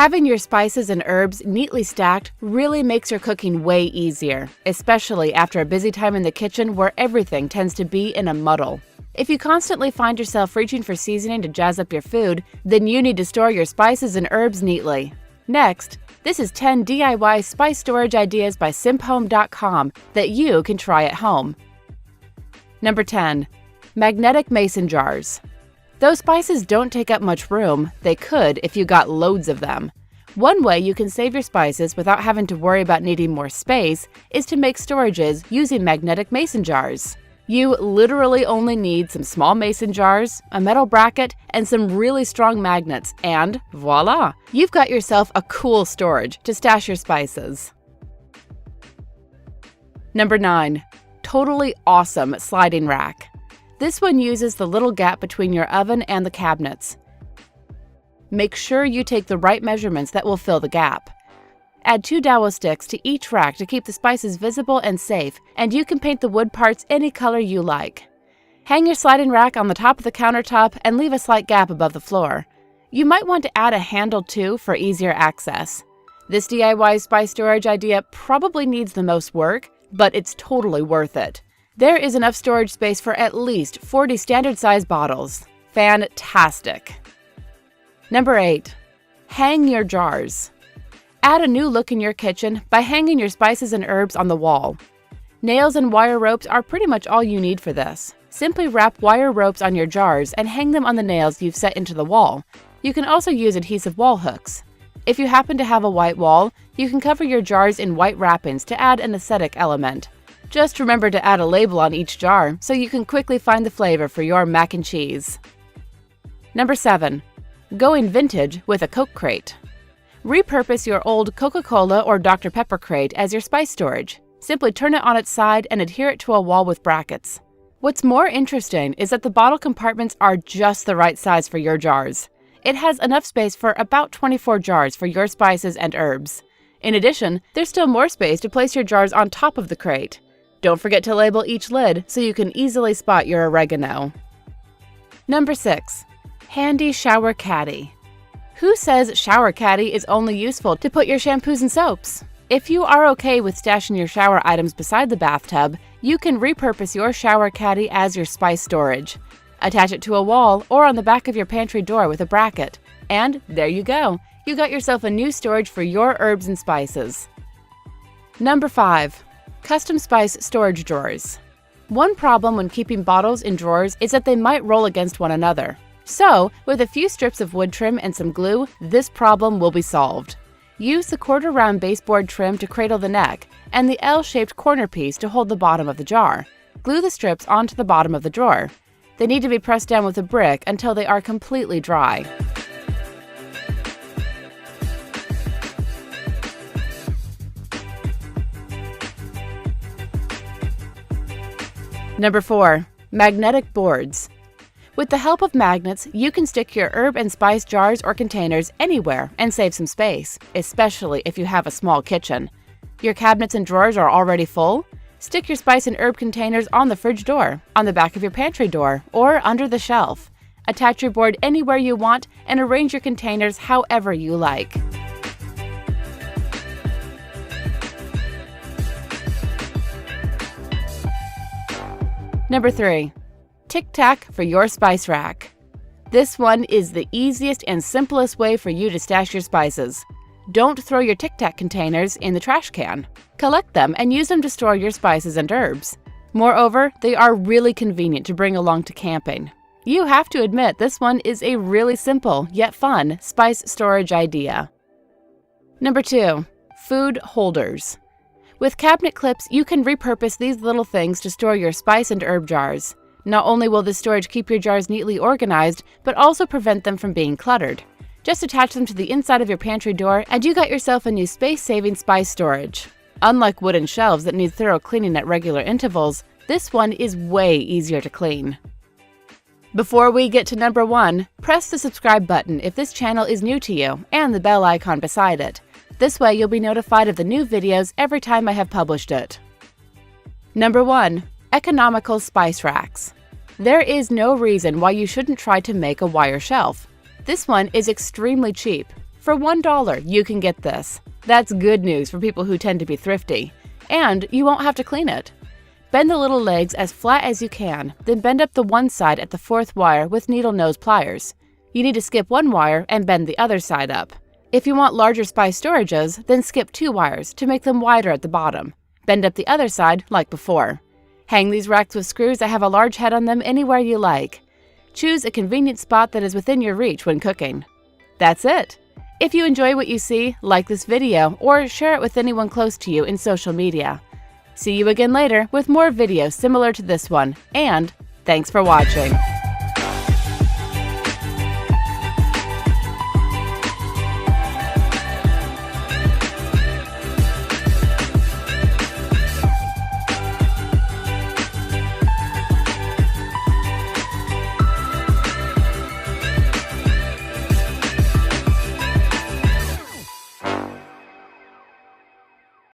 Having your spices and herbs neatly stacked really makes your cooking way easier, especially after a busy time in the kitchen where everything tends to be in a muddle. If you constantly find yourself reaching for seasoning to jazz up your food, then you need to store your spices and herbs neatly. Next, this is 10 DIY spice storage ideas by simphome.com that you can try at home. Number 10. Magnetic mason jars. Though spices don't take up much room, they could if you got loads of them. One way you can save your spices without having to worry about needing more space is to make storages using magnetic mason jars. You literally only need some small mason jars, a metal bracket, and some really strong magnets, and voila! You've got yourself a cool storage to stash your spices. Number 9. Totally awesome sliding rack. This one uses the little gap between your oven and the cabinets. Make sure you take the right measurements that will fill the gap. Add 2 dowel sticks to each rack to keep the spices visible and safe, and you can paint the wood parts any color you like. Hang your sliding rack on the top of the countertop and leave a slight gap above the floor. You might want to add a handle too for easier access. This DIY spice storage idea probably needs the most work, but it's totally worth it. There is enough storage space for at least 40 standard size bottles. Fantastic! Number 8. Hang your jars. Add a new look in your kitchen by hanging your spices and herbs on the wall. Nails and wire ropes are pretty much all you need for this. Simply wrap wire ropes on your jars and hang them on the nails you've set into the wall. You can also use adhesive wall hooks. If you happen to have a white wall, you can cover your jars in white wrappings to add an aesthetic element. Just remember to add a label on each jar so you can quickly find the flavor for your mac and cheese. Number 7. Going vintage with a Coke crate. Repurpose your old Coca-Cola or Dr. Pepper crate as your spice storage. Simply turn it on its side and adhere it to a wall with brackets. What's more interesting is that the bottle compartments are just the right size for your jars. It has enough space for about 24 jars for your spices and herbs. In addition, there's still more space to place your jars on top of the crate. Don't forget to label each lid so you can easily spot your oregano. Number 6. Handy shower caddy. Who says shower caddy is only useful to put your shampoos and soaps? If you are okay with stashing your shower items beside the bathtub, you can repurpose your shower caddy as your spice storage. Attach it to a wall or on the back of your pantry door with a bracket. And there you go. You got yourself a new storage for your herbs and spices. Number 5. Custom spice storage drawers. One problem when keeping bottles in drawers is that they might roll against one another. So, with a few strips of wood trim and some glue, this problem will be solved. Use the quarter-round baseboard trim to cradle the neck and the L-shaped corner piece to hold the bottom of the jar. Glue the strips onto the bottom of the drawer. They need to be pressed down with a brick until they are completely dry. Number 4. Magnetic boards. With the help of magnets, you can stick your herb and spice jars or containers anywhere and save some space, especially if you have a small kitchen. Your cabinets and drawers are already full? Stick your spice and herb containers on the fridge door, on the back of your pantry door, or under the shelf. Attach your board anywhere you want and arrange your containers however you like. Number 3. Tic Tac for your spice rack. This one is the easiest and simplest way for you to stash your spices. Don't throw your Tic Tac containers in the trash can. Collect them and use them to store your spices and herbs. Moreover, they are really convenient to bring along to camping. You have to admit this one is a really simple yet fun spice storage idea. Number 2. Food holders. With cabinet clips, you can repurpose these little things to store your spice and herb jars. Not only will this storage keep your jars neatly organized, but also prevent them from being cluttered. Just attach them to the inside of your pantry door and you got yourself a new space-saving spice storage. Unlike wooden shelves that need thorough cleaning at regular intervals, this one is way easier to clean. Before we get to number 1, press the subscribe button if this channel is new to you and the bell icon beside it. This way you'll be notified of the new videos every time I have published it. Number 1. Economical spice racks. There is no reason why you shouldn't try to make a wire shelf. This one is extremely cheap, For $1, you can get this. That's good news for people who tend to be thrifty. And you won't have to clean it. Bend the little legs as flat as you can, then bend up the one side at the 4th wire with needle nose pliers. You need to skip one wire and bend the other side up. If you want larger spice storages, then skip 2 wires to make them wider at the bottom. Bend up the other side like before. Hang these racks with screws that have a large head on them anywhere you like. Choose a convenient spot that is within your reach when cooking. That's it! If you enjoy what you see, like this video or share it with anyone close to you in social media. See you again later with more videos similar to this one, and thanks for watching!